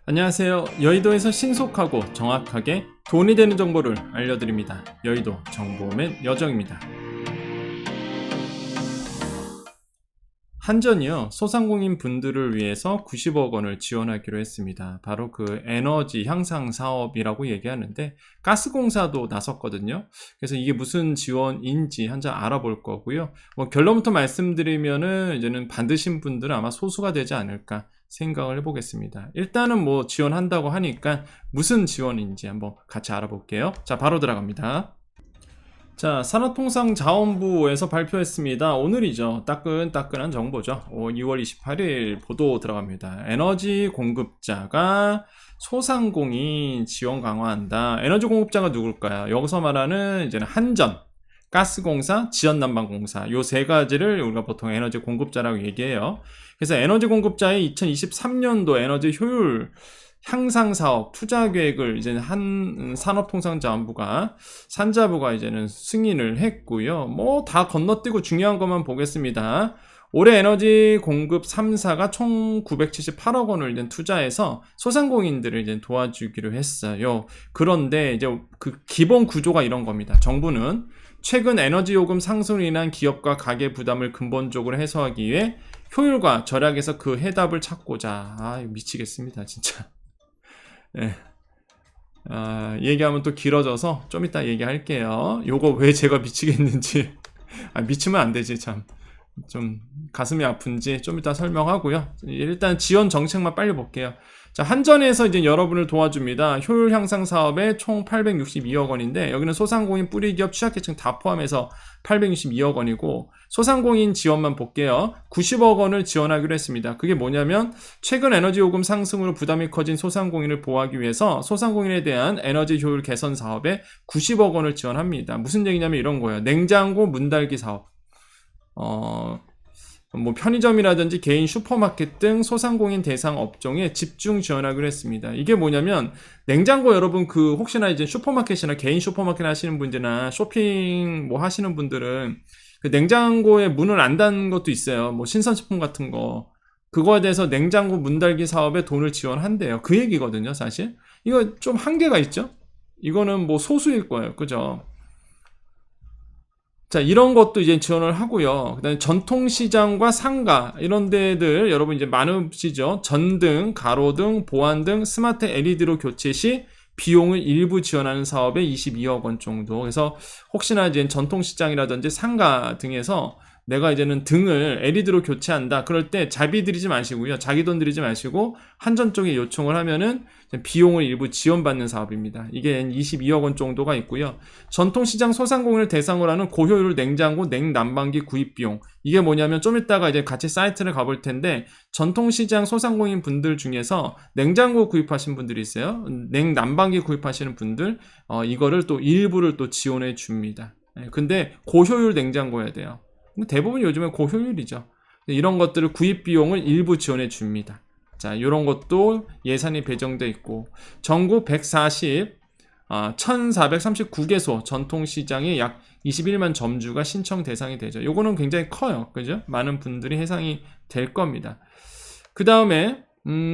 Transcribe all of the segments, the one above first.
안녕하세요. 여의도에서 신속하고 정확하게 돈이 되는 정보를 알려드립니다. 여의도 정보맨 여정입니다. 한전이요, 소상공인 분들을 위해서 90억 원을 지원하기로 했습니다. 바로 그 에너지 향상 사업이라고 얘기하는데 가스공사도 나섰거든요. 그래서 이게 무슨 지원인지 한번 알아볼 거고요. 결론부터 말씀드리면은 이제는 받으신 분들은 아마 소수가 되지 않을까 생각을 해보겠습니다. 일단은 지원한다고 하니까 무슨 지원인지 한번 같이 알아볼게요. 자, 바로 들어갑니다. 자, 산업통상자원부에서 발표했습니다. 오늘이죠. 따끈따끈한 정보죠. 2월 28일 보도 들어갑니다. 에너지 공급자가 소상공인 지원 강화한다. 에너지 공급자가 누굴까요? 여기서 말하는 이제는 한전, 가스공사, 지연난방공사 요 세 가지를 우리가 보통 에너지 공급자라고 얘기해요. 그래서 에너지 공급자의 2023년도 에너지 효율 향상 사업 투자 계획을 이제 한 산업통상자원부가 산자부가 이제는 승인을 했고요. 다 건너뛰고 중요한 것만 보겠습니다. 올해 에너지 공급 3사가 총 978억 원을 이제 투자해서 소상공인들을 이제 도와주기로 했어요. 그런데 이제 그 기본 구조가 이런 겁니다. 정부는 최근 에너지 요금 상승으로 인한 기업과 가계 부담을 근본적으로 해소하기 위해 효율과 절약에서 그 해답을 찾고자. 미치겠습니다, 진짜. 네. 얘기하면 또 길어져서 좀 이따 얘기할게요. 요거 왜 제가 미치겠는지. 미치면 안 되지, 참. 좀 가슴이 아픈지 좀 이따 설명하고요. 일단 지원 정책만 빨리 볼게요. 자, 한전에서 이제 여러분을 도와줍니다. 효율 향상 사업에 총 862억 원인데 여기는 소상공인 뿌리기업 취약계층 다 포함해서 862억 원이고 소상공인 지원만 볼게요. 90억 원을 지원하기로 했습니다. 그게 뭐냐면 최근 에너지 요금 상승으로 부담이 커진 소상공인을 보호하기 위해서 소상공인에 대한 에너지 효율 개선 사업에 90억 원을 지원합니다. 무슨 얘기냐면 이런 거예요. 냉장고 문달기 사업. 편의점이라든지 개인 슈퍼마켓 등 소상공인 대상 업종에 집중 지원하기로 했습니다. 이게 뭐냐면 냉장고 여러분 혹시나 이제 슈퍼마켓이나 개인 슈퍼마켓 하시는 분들이나 쇼핑 하시는 분들은 그 냉장고에 문을 안 닫는 것도 있어요. 신선식품 같은 거. 그거에 대해서 냉장고 문 달기 사업에 돈을 지원한대요. 그 얘기거든요, 사실. 이거 좀 한계가 있죠? 이거는 소수일 거예요. 그죠? 자, 이런 것도 이제 지원을 하고요. 그 다음에 전통시장과 상가, 이런 데들, 여러분 이제 많으시죠? 전등, 가로등, 보안등, 스마트 LED로 교체 시 비용을 일부 지원하는 사업에 22억 원 정도. 그래서 혹시나 이제 전통시장이라든지 상가 등에서 내가 이제는 등을 LED로 교체한다. 그럴 때 자비 들이지 마시고요. 자기 돈 들이지 마시고 한전 쪽에 요청을 하면은 비용을 일부 지원받는 사업입니다. 이게 22억 원 정도가 있고요. 전통시장 소상공인을 대상으로 하는 고효율 냉장고, 냉난방기 구입 비용. 이게 뭐냐면 좀 이따가 이제 같이 사이트를 가볼 텐데 전통시장 소상공인 분들 중에서 냉장고 구입하신 분들이 있어요. 냉난방기 구입하시는 분들 이거를 또 일부를 또 지원해 줍니다. 근데 고효율 냉장고여야 돼요. 대부분 요즘에 고효율이죠. 이런 것들을 구입 비용을 일부 지원해 줍니다. 자, 이런 것도 예산이 배정돼 있고 전국 1439개소 전통시장에 약 21만 점주가 신청 대상이 되죠. 요거는 굉장히 커요. 그죠? 많은 분들이 해당이 될 겁니다. 그 다음에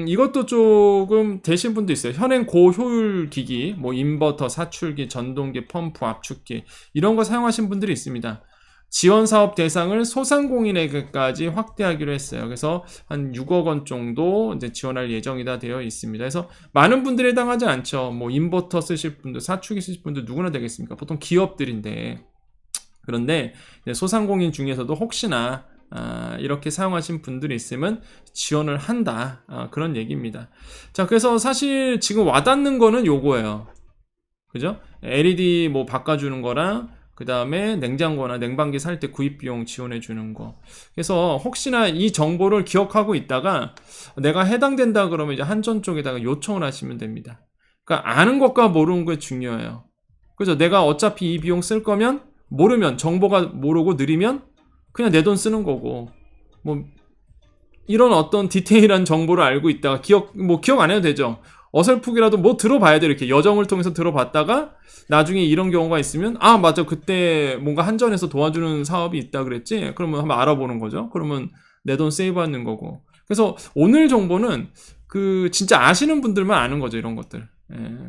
이것도 조금 되신 분도 있어요. 현행 고효율 기기, 인버터, 사출기, 전동기, 펌프, 압축기 이런 거 사용하신 분들이 있습니다. 지원사업 대상을 소상공인에게까지 확대하기로 했어요. 그래서 한 6억 원 정도 이제 지원할 예정이다 되어 있습니다. 그래서 많은 분들이 해당하지 않죠. 인버터 쓰실 분들, 사축기 쓰실 분들 누구나 되겠습니까? 보통 기업들인데. 그런데 소상공인 중에서도 혹시나 이렇게 사용하신 분들이 있으면 지원을 한다. 그런 얘기입니다. 자, 그래서 사실 지금 와닿는 거는 요거예요. 그죠? LED 바꿔주는 거랑 그 다음에 냉장고나 냉방기 살 때 구입 비용 지원해 주는 거. 그래서 혹시나 이 정보를 기억하고 있다가 내가 해당된다 그러면 이제 한전 쪽에다가 요청을 하시면 됩니다. 그러니까 아는 것과 모르는 게 중요해요. 그죠? 내가 어차피 이 비용 쓸 거면 모르면 정보가 모르고 느리면 그냥 내 돈 쓰는 거고 이런 어떤 디테일한 정보를 알고 있다가 기억 안 해도 되죠. 어설프기라도 들어봐야 돼. 이렇게 여정을 통해서 들어봤다가 나중에 이런 경우가 있으면 맞아, 그때 뭔가 한전에서 도와주는 사업이 있다 그랬지. 그러면 한번 알아보는 거죠. 그러면 내 돈 세이브하는 거고. 그래서 오늘 정보는 그 진짜 아시는 분들만 아는 거죠, 이런 것들.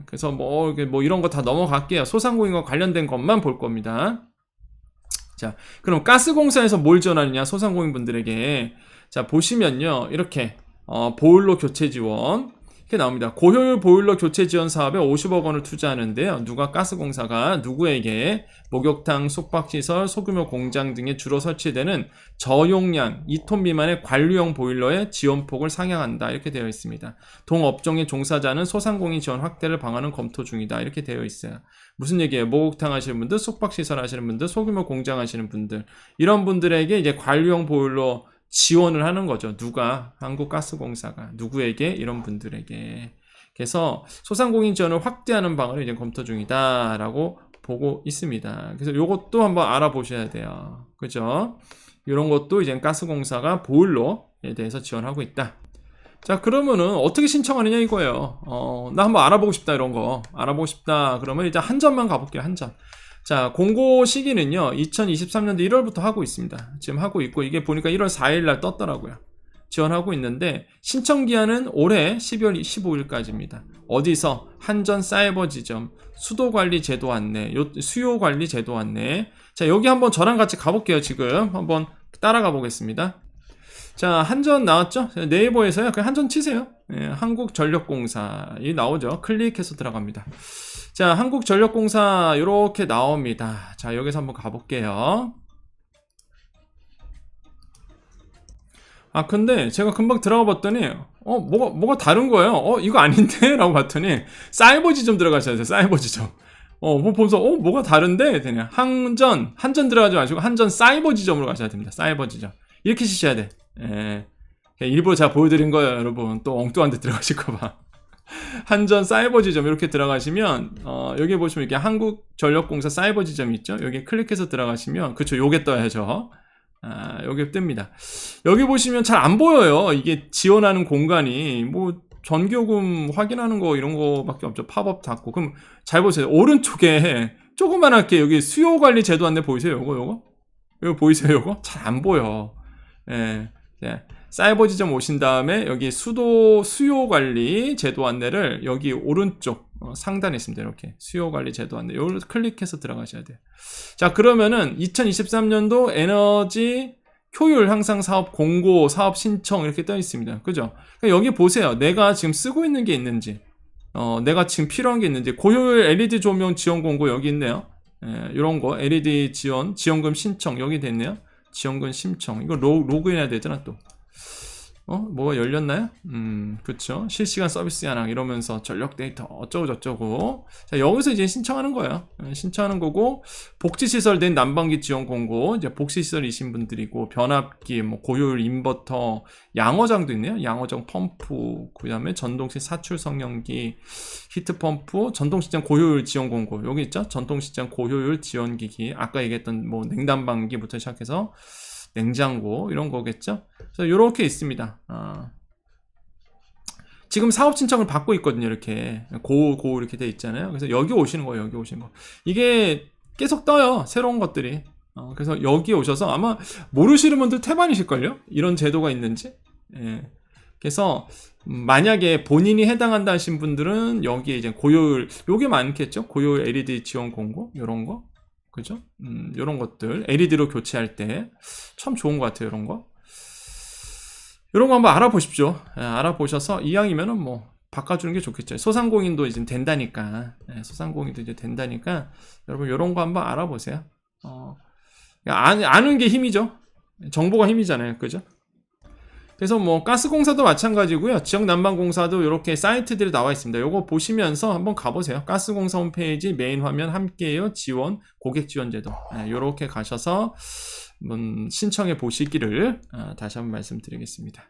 그래서 뭐 이런 거 다 넘어갈게요. 소상공인과 관련된 것만 볼 겁니다. 자, 그럼 가스공사에서 뭘 지원하느냐, 소상공인 분들에게. 자, 보시면요, 이렇게 보일러 교체 지원 이렇게 나옵니다. 고효율 보일러 교체 지원 사업에 50억 원을 투자하는데요. 누가? 가스공사가 누구에게? 목욕탕, 숙박시설, 소규모 공장 등에 주로 설치되는 저용량 2톤 미만의 관리용 보일러의 지원폭을 상향한다. 이렇게 되어 있습니다. 동업종의 종사자는 소상공인 지원 확대를 방안은 검토 중이다. 이렇게 되어 있어요. 무슨 얘기예요? 목욕탕 하시는 분들, 숙박시설 하시는 분들, 소규모 공장 하시는 분들, 이런 분들에게 이제 관리용 보일러 지원을 하는 거죠. 누가? 한국가스공사가 누구에게? 이런 분들에게. 그래서 소상공인 지원을 확대하는 방안을 이제 검토 중이다라고 보고 있습니다. 그래서 이것도 한번 알아보셔야 돼요. 그죠? 이런 것도 이제 가스공사가 보일러에 대해서 지원하고 있다. 자, 그러면은 어떻게 신청하느냐 이거예요. 나 한번 알아보고 싶다, 이런 거 알아보고 싶다. 그러면 이제 한전만 가볼게요. 한전. 자, 공고 시기는요 2023년도 1월부터 하고 있습니다. 지금 하고 있고, 이게 보니까 1월 4일날 떴더라고요. 지원하고 있는데 신청기한은 올해 12월 15일까지입니다. 어디서? 한전 사이버 지점 수도관리 제도 안내, 수요관리 제도 안내. 자, 여기 한번 저랑 같이 가볼게요. 지금 한번 따라가 보겠습니다. 자, 한전 나왔죠? 네이버에서요 그냥 한전 치세요. 한국전력공사 이 나오죠. 클릭해서 들어갑니다. 자, 한국전력공사 이렇게 나옵니다. 자, 여기서 한번 가볼게요. 근데 제가 금방 들어가 봤더니 뭐가 다른 거예요. 이거 아닌데? 라고 봤더니 사이버 지점 들어가셔야 돼요. 사이버 지점. 뭐 보면서 뭐가 다른데? 그냥 한전 들어가지 마시고 한전 사이버 지점으로 가셔야 됩니다. 사이버 지점. 이렇게 치셔야 돼. 일부러 제가 보여드린 거예요, 여러분. 또 엉뚱한 데 들어가실까봐. 한전 사이버 지점 이렇게 들어가시면 여기 보시면 이렇게 한국전력공사 사이버 지점 있죠? 여기 클릭해서 들어가시면, 그쵸, 요게 떠야죠. 요게 뜹니다. 여기 보시면 잘 안 보여요. 이게 지원하는 공간이 뭐 전기요금 확인하는 거 이런 거밖에 없죠. 팝업 닫고. 그럼 잘 보세요. 오른쪽에 조그만하게 여기 수요관리 제도 안내 보이세요? 요거 보이세요? 요거 잘 안 보여. 사이버 지점 오신 다음에 여기 수요관리 제도 안내를 여기 오른쪽 상단에 있습니다. 이렇게 수요관리 제도 안내 요걸 클릭해서 들어가셔야 돼요. 자, 그러면은 2023년도 에너지 효율 향상 사업 공고, 사업 신청 이렇게 떠 있습니다. 그죠? 그러니까 여기 보세요. 내가 지금 쓰고 있는 게 있는지, 내가 지금 필요한 게 있는지. 고효율 LED 조명 지원 공고 여기 있네요. 이런 거 LED 지원금 신청 여기 됐네요. 지원금 신청. 이거 로그인해야 되잖아 또. 뭐가 열렸나요? 그쵸. 실시간 서비스 현황 이러면서 전력 데이터 어쩌고저쩌고. 자, 여기서 이제 신청하는 거예요. 신청하는 거고, 복지시설 된 난방기 지원 공고, 이제 복지시설이신 분들이고, 변압기, 뭐 고효율 인버터, 양어장도 있네요. 양어장 펌프, 그 다음에 전동식 사출 성형기, 히트펌프, 전동시장 고효율 지원 공고. 여기 있죠? 전동시장 고효율 지원기기. 아까 얘기했던 뭐 냉난방기부터 시작해서 냉장고 이런 거겠죠. 그래서 이렇게 있습니다. 지금 사업 신청을 받고 있거든요. 이렇게 고 이렇게 돼 있잖아요. 그래서 여기 오시는 거예요. 여기 오시는 거. 이게 계속 떠요. 새로운 것들이. 그래서 여기 오셔서 아마 모르시는 분들 태반이실걸요. 이런 제도가 있는지. 그래서 만약에 본인이 해당한다 하신 분들은 여기에 이제 고효율, 요게 많겠죠. 고효율 LED 지원 공고 이런 거. 그죠? 요런 것들 LED로 교체할 때 참 좋은 것 같아요. 이런 거 한번 알아보십시오. 알아보셔서 이왕이면은 뭐 바꿔주는 게 좋겠죠. 소상공인도 이제 된다니까. 소상공인도 이제 된다니까 여러분 요런 거 한번 알아보세요. 아는 게 힘이죠. 정보가 힘이잖아요. 그죠? 그래서 뭐 가스공사도 마찬가지고요. 지역난방공사도 이렇게 사이트들이 나와 있습니다. 요거 보시면서 한번 가보세요. 가스공사 홈페이지 메인 화면 함께해요 지원 고객 지원 제도. 요렇게 가셔서 신청해 보시기를 다시 한번 말씀드리겠습니다.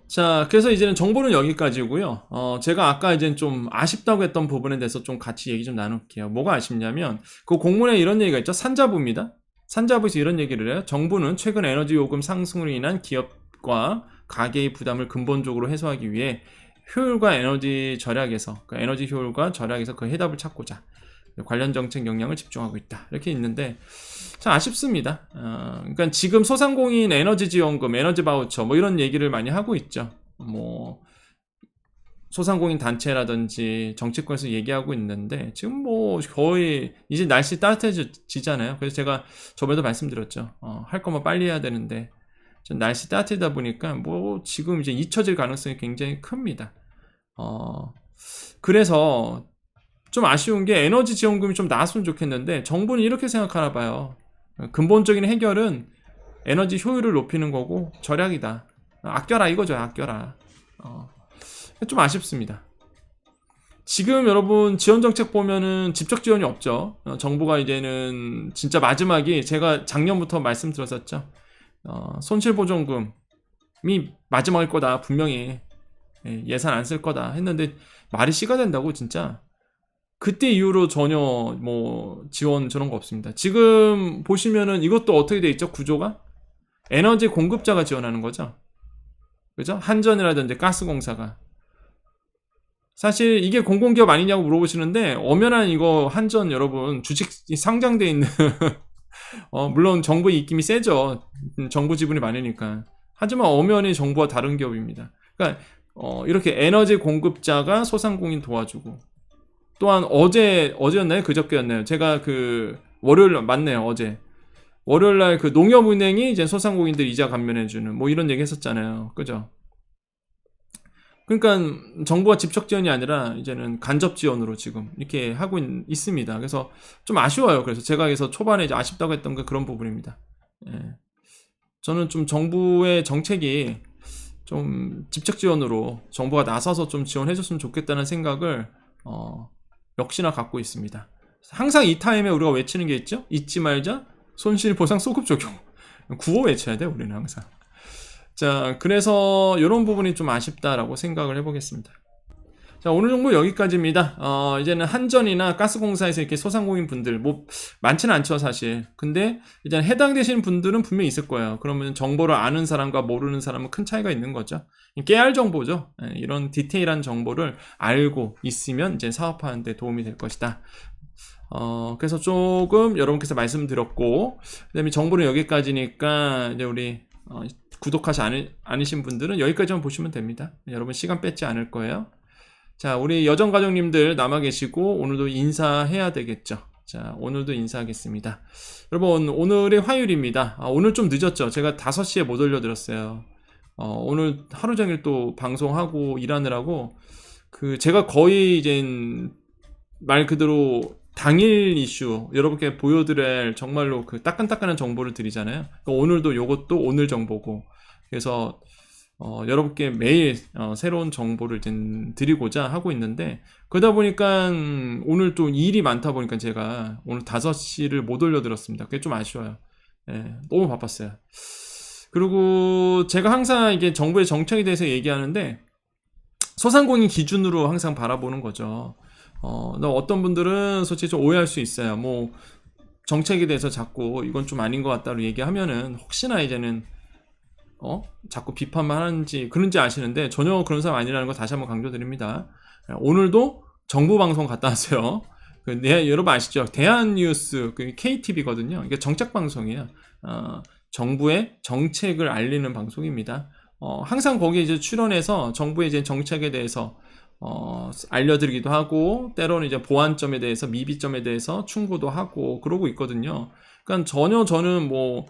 자, 그래서 이제는 정보는 여기까지고요. 제가 아까 이제 좀 아쉽다고 했던 부분에 대해서 좀 같이 얘기 좀 나눌게요. 뭐가 아쉽냐면 그 공문에 이런 얘기가 있죠. 산자부입니다. 산자부에서 이런 얘기를 해요. 정부는 최근 에너지 요금 상승으로 인한 기업과 가계의 부담을 근본적으로 해소하기 위해 효율과 에너지 절약에서, 그러니까 에너지 효율과 절약에서 그 해답을 찾고자 관련 정책 역량을 집중하고 있다. 이렇게 있는데 참 아쉽습니다. 그러니까 지금 소상공인 에너지 지원금, 에너지 바우처 뭐 이런 얘기를 많이 하고 있죠. 뭐 소상공인 단체라든지 정치권에서 얘기하고 있는데 지금 뭐 거의 이제 날씨 따뜻해지잖아요. 그래서 제가 저번에도 말씀드렸죠. 할 거면 빨리 해야 되는데 날씨 따뜻하다 보니까 뭐 지금 이제 잊혀질 가능성이 굉장히 큽니다. 그래서 좀 아쉬운 게 에너지 지원금이 좀 나왔으면 좋겠는데 정부는 이렇게 생각하나 봐요. 근본적인 해결은 에너지 효율을 높이는 거고 절약이다. 아껴라 이거죠. 아껴라. 좀 아쉽습니다. 지금 여러분 지원정책 보면은 직접 지원이 없죠. 정부가 이제는 진짜 마지막이 제가 작년부터 말씀드렸었죠. 손실보전금이 마지막일 거다. 분명히 예산 안 쓸 거다 했는데 말이 씨가 된다고 진짜. 그때 이후로 전혀 뭐 지원 저런 거 없습니다. 지금 보시면은 이것도 어떻게 돼 있죠? 구조가? 에너지 공급자가 지원하는 거죠. 그죠? 한전이라든지 가스공사가. 사실 이게 공공기업 아니냐고 물어보시는데 엄연한 이거 한전 여러분 주식 상장돼 있는 물론 정부의 입김이 세죠. 정부 지분이 많으니까. 하지만 엄연히 정부와 다른 기업입니다. 그러니까 이렇게 에너지 공급자가 소상공인 도와주고 또한 어제였나요? 그저께였나요? 제가 그 월요일 맞네요. 어제 월요일날 그 농협은행이 이제 소상공인들 이자 감면해주는 뭐 이런 얘기 했었잖아요. 그죠? 그러니까 정부가 직접 지원이 아니라 이제는 간접 지원으로 지금 이렇게 하고 있습니다. 그래서 좀 아쉬워요. 그래서 제가 그래서 초반에 이제 아쉽다고 했던 게 그런 부분입니다. 예. 저는 좀 정부의 정책이 좀 직접 지원으로 정부가 나서서 좀 지원해줬으면 좋겠다는 생각을 역시나 갖고 있습니다. 항상 이 타임에 우리가 외치는 게 있죠? 잊지 말자 손실보상 소급 적용. 구호 외쳐야 돼 우리는 항상. 자, 그래서 이런 부분이 좀 아쉽다라고 생각을 해보겠습니다. 자, 오늘 정보 여기까지입니다. 이제는 한전이나 가스공사에서 이렇게 소상공인 분들, 뭐, 많지는 않죠, 사실. 근데, 이제 해당되시는 분들은 분명히 있을 거예요. 그러면 정보를 아는 사람과 모르는 사람은 큰 차이가 있는 거죠. 깨알 정보죠. 이런 디테일한 정보를 알고 있으면 이제 사업하는데 도움이 될 것이다. 그래서 조금 여러분께서 말씀드렸고, 그 다음에 정보는 여기까지니까, 이제 우리, 구독하지 않으신 분들은 여기까지만 보시면 됩니다. 여러분 시간 뺏지 않을 거예요. 자, 우리 여정가족님들 남아 계시고 오늘도 인사해야 되겠죠. 자, 오늘도 인사하겠습니다. 여러분 오늘이 화요일입니다. 오늘 좀 늦었죠. 제가 5시에 못 올려드렸어요. 오늘 하루 종일 또 방송하고 일하느라고 제가 거의 이제 말 그대로 당일 이슈 여러분께 보여드릴 정말로 그 따끈따끈한 정보를 드리잖아요. 그러니까 오늘도 요것도 오늘 정보고 그래서 여러분께 매일 새로운 정보를 드리고자 하고 있는데 그러다 보니까 오늘 또 일이 많다 보니까 제가 오늘 5시를 못 올려드렸습니다. 그게 좀 아쉬워요. 예, 너무 바빴어요. 그리고 제가 항상 이게 정부의 정책에 대해서 얘기하는데 소상공인 기준으로 항상 바라보는 거죠. 어떤 분들은 솔직히 좀 오해할 수 있어요. 뭐 정책에 대해서 자꾸 이건 좀 아닌 것 같다고 얘기하면은 혹시나 이제는 자꾸 비판만 하는지 그런지 아시는데 전혀 그런 사람 아니라는 거 다시 한번 강조드립니다. 오늘도 정부 방송 갔다 왔어요. 여러분 아시죠? 대한뉴스 KTV거든요. 이게 정책 방송이에요. 정부의 정책을 알리는 방송입니다. 항상 거기에 이제 출연해서 정부의 이제 정책에 대해서 알려드리기도 하고 때로는 이제 보완점에 대해서 미비점에 대해서 충고도 하고 그러고 있거든요. 그러니까 전혀 저는 뭐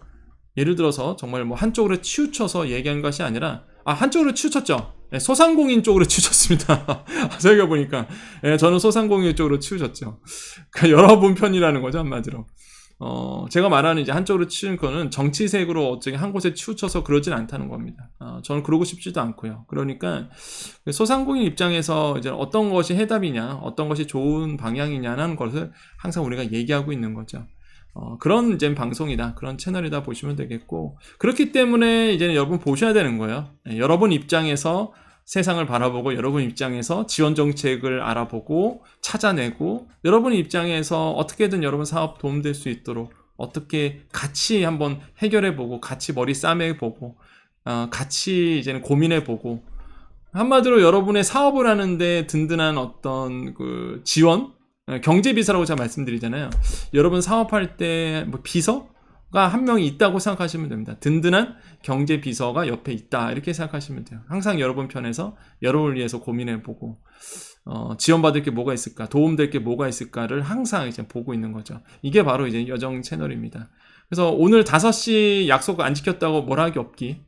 예를 들어서 정말 뭐 한쪽으로 치우쳐서 얘기한 것이 아니라 한쪽으로 치우쳤죠. 네, 소상공인 쪽으로 치우쳤습니다. 생각해보니까 저는 소상공인 쪽으로 치우쳤죠. 그러니까 여러분 편이라는 거죠 한마디로. 제가 말하는 이제 한쪽으로 치운 거는 정치색으로 어쩌게 한 곳에 치우쳐서 그러진 않다는 겁니다. 저는 그러고 싶지도 않고요. 그러니까 소상공인 입장에서 이제 어떤 것이 해답이냐, 어떤 것이 좋은 방향이냐는 것을 항상 우리가 얘기하고 있는 거죠. 그런 이제 방송이다, 그런 채널이다 보시면 되겠고 그렇기 때문에 이제는 여러분 보셔야 되는 거예요. 여러분 입장에서 세상을 바라보고 여러분 입장에서 지원 정책을 알아보고 찾아내고 여러분 입장에서 어떻게든 여러분 사업 도움될 수 있도록 어떻게 같이 한번 해결해보고 같이 머리 싸매보고 같이 이제는 고민해보고 한마디로 여러분의 사업을 하는데 든든한 어떤 그 지원 경제비서라고 제가 말씀드리잖아요. 여러분 사업할 때 뭐 비서? 한 명이 있다고 생각하시면 됩니다. 든든한 경제 비서가 옆에 있다 이렇게 생각하시면 돼요. 항상 여러분 편에서 여러분을 위해서 고민해보고 지원받을 게 뭐가 있을까, 도움될 게 뭐가 있을까를 항상 이제 보고 있는 거죠. 이게 바로 이제 여정 채널입니다. 그래서 오늘 5시 약속 안 지켰다고 뭐라 하기 없기.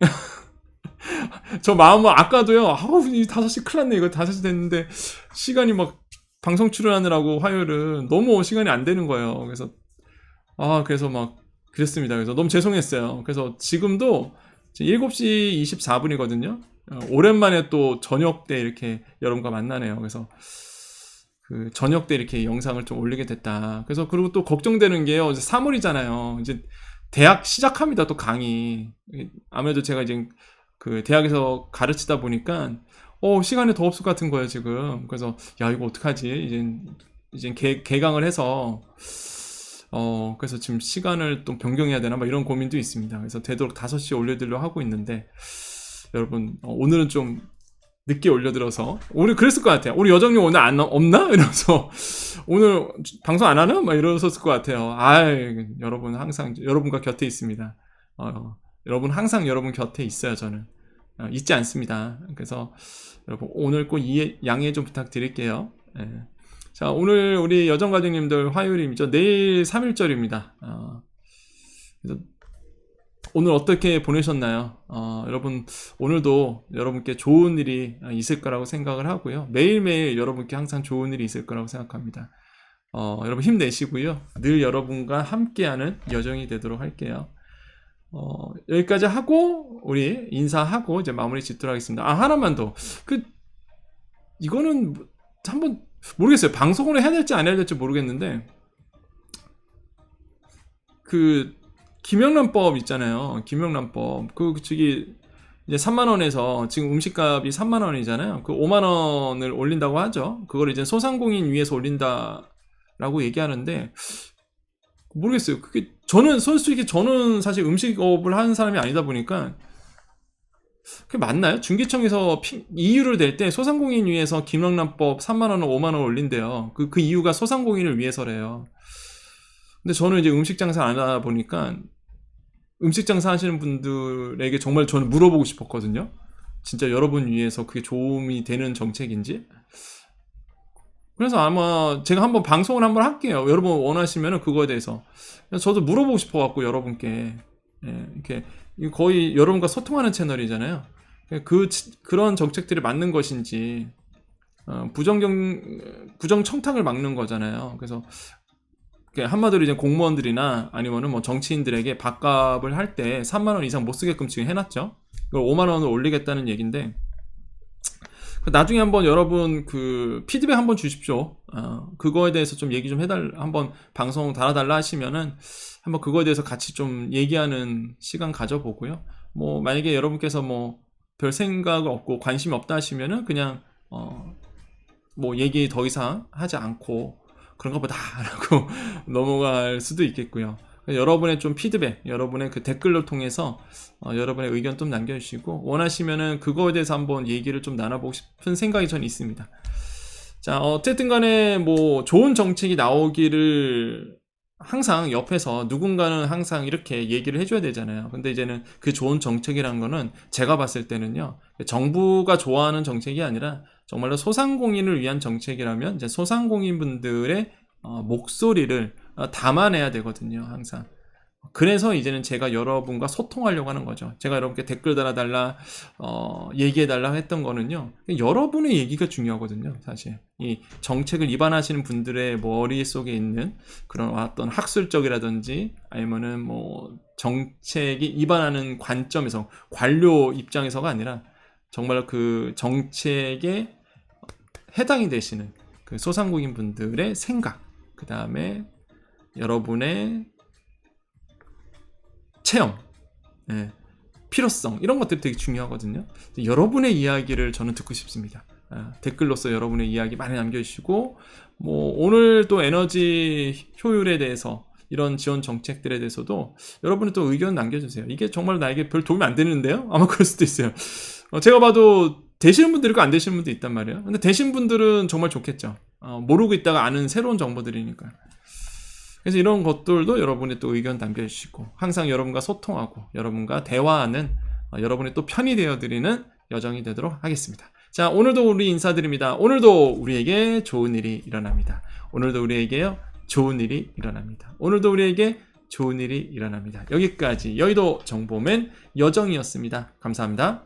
저 마음은 아까도요, 아우, 5시 큰일 났네. 이거 5시 됐는데, 시간이 막, 방송 출연하느라고 화요일은 너무 시간이 안 되는 거예요. 그래서 막, 그랬습니다. 그래서 너무 죄송했어요. 그래서 지금도 7시 24분이거든요. 오랜만에 또 저녁 때 이렇게 여러분과 만나네요. 그래서, 그, 저녁 때 이렇게 영상을 좀 올리게 됐다. 그래서, 그리고 또 걱정되는 게요, 이제 3월이잖아요. 이제, 대학 시작합니다. 또 강의. 아무래도 제가 이제, 그 대학에서 가르치다 보니까 시간이 더 없을 것 같은 거예요 지금. 그래서 야 이거 어떡하지, 이제 개강을 해서 그래서 지금 시간을 또 변경해야 되나 막 이런 고민도 있습니다. 그래서 되도록 5시에 올려드리려고 하고 있는데 여러분 오늘은 좀 늦게 올려드려서 우리 그랬을 것 같아요. 우리 여정님 오늘 없나? 이러면서 오늘 방송 안 하나? 막 이러셨을 것 같아요. 여러분 항상 여러분과 곁에 있습니다. 여러분 항상 여러분 곁에 있어요. 저는 잊지 않습니다. 그래서 여러분 오늘 꼭 양해 좀 부탁드릴게요. 예. 자, 오늘 우리 여정가족님들 화요일이죠. 내일 3.1절입니다. 그래서 오늘 어떻게 보내셨나요? 여러분 오늘도 여러분께 좋은 일이 있을 거라고 생각을 하고요. 매일매일 여러분께 항상 좋은 일이 있을 거라고 생각합니다. 여러분 힘내시고요. 늘 여러분과 함께하는 여정이 되도록 할게요. 여기까지 하고 우리 인사하고 이제 마무리 짓도록 하겠습니다. 하나만 더. 이거는 한번 모르겠어요. 방송으로 해야 될지 안 해야 될지 모르겠는데 그 김영란법 있잖아요. 김영란법. 저기 이제 3만 원에서 지금 음식값이 3만 원이잖아요. 그 5만 원을 올린다고 하죠. 그걸 이제 소상공인 위에서 올린다라고 얘기하는데 모르겠어요. 저는 사실 음식업을 하는 사람이 아니다 보니까 그게 맞나요? 중기청에서 이유를 댈 때 소상공인 위해서 김영란법 3만 원을 5만 원 올린대요. 그 이유가 소상공인을 위해서래요. 근데 저는 이제 음식 장사 안 하다 보니까 음식 장사 하시는 분들에게 정말 저는 물어보고 싶었거든요. 진짜 여러분 위해서 그게 도움이 되는 정책인지. 그래서 아마 제가 한번 방송을 한번 할게요. 여러분 원하시면은 그거에 대해서 저도 물어보고 싶어갖고 여러분께 이렇게 거의 여러분과 소통하는 채널이잖아요. 그런 정책들이 맞는 것인지 부정 청탁을 막는 거잖아요. 그래서 한마디로 이제 공무원들이나 아니면은 뭐 정치인들에게 밥값을 할 때 3만 원 이상 못 쓰게끔 지금 해놨죠. 그걸 5만 원을 올리겠다는 얘기인데. 나중에 한번 여러분 그 피드백 한번 주십시오. 그거에 대해서 좀 얘기 좀 한번 방송 달아달라 하시면은 한번 그거에 대해서 같이 좀 얘기하는 시간 가져보고요. 뭐 만약에 여러분께서 뭐 별 생각 없고 관심이 없다 하시면은 그냥 뭐 얘기 더 이상 하지 않고 그런가 보다라고 넘어갈 수도 있겠고요. 여러분의 좀 피드백, 여러분의 그 댓글을 통해서 여러분의 의견 좀 남겨주시고 원하시면은 그거에 대해서 한번 얘기를 좀 나눠보고 싶은 생각이 저는 있습니다. 자, 어쨌든 간에 뭐 좋은 정책이 나오기를 항상 옆에서 누군가는 항상 이렇게 얘기를 해줘야 되잖아요. 근데 이제는 그 좋은 정책이라는 거는 제가 봤을 때는요, 정부가 좋아하는 정책이 아니라 정말로 소상공인을 위한 정책이라면 이제 소상공인분들의 목소리를 담아내야 되거든요, 항상. 그래서 이제는 제가 여러분과 소통하려고 하는 거죠. 제가 여러분께 댓글 달아달라, 얘기해달라 했던 거는요, 여러분의 얘기가 중요하거든요, 사실. 이 정책을 입안하시는 분들의 머릿속에 있는 그런 어떤 학술적이라든지 아니면은 뭐 정책이 입안하는 관점에서, 관료 입장에서가 아니라 정말 그 정책에 해당이 되시는 그 소상공인 분들의 생각, 그 다음에 여러분의 체험, 필요성, 이런 것들이 되게 중요하거든요. 여러분의 이야기를 저는 듣고 싶습니다. 댓글로서 여러분의 이야기 많이 남겨주시고, 뭐 오늘 또 에너지 효율에 대해서 이런 지원 정책들에 대해서도 여러분이 또 의견 남겨주세요. 이게 정말 나에게 별 도움이 안 되는데요? 아마 그럴 수도 있어요. 제가 봐도 되시는 분들이 있고 안 되시는 분도 있단 말이에요. 근데 되신 분들은 정말 좋겠죠. 모르고 있다가 아는 새로운 정보들이니까. 그래서 이런 것들도 여러분이 또 의견 남겨주시고 항상 여러분과 소통하고 여러분과 대화하는 여러분의 또 편이 되어드리는 여정이 되도록 하겠습니다. 자, 오늘도 우리 인사드립니다. 오늘도 우리에게 좋은 일이 일어납니다. 오늘도 우리에게요 좋은 일이 일어납니다. 오늘도 우리에게 좋은 일이 일어납니다. 여기까지 여의도 정보맨 여정이었습니다. 감사합니다.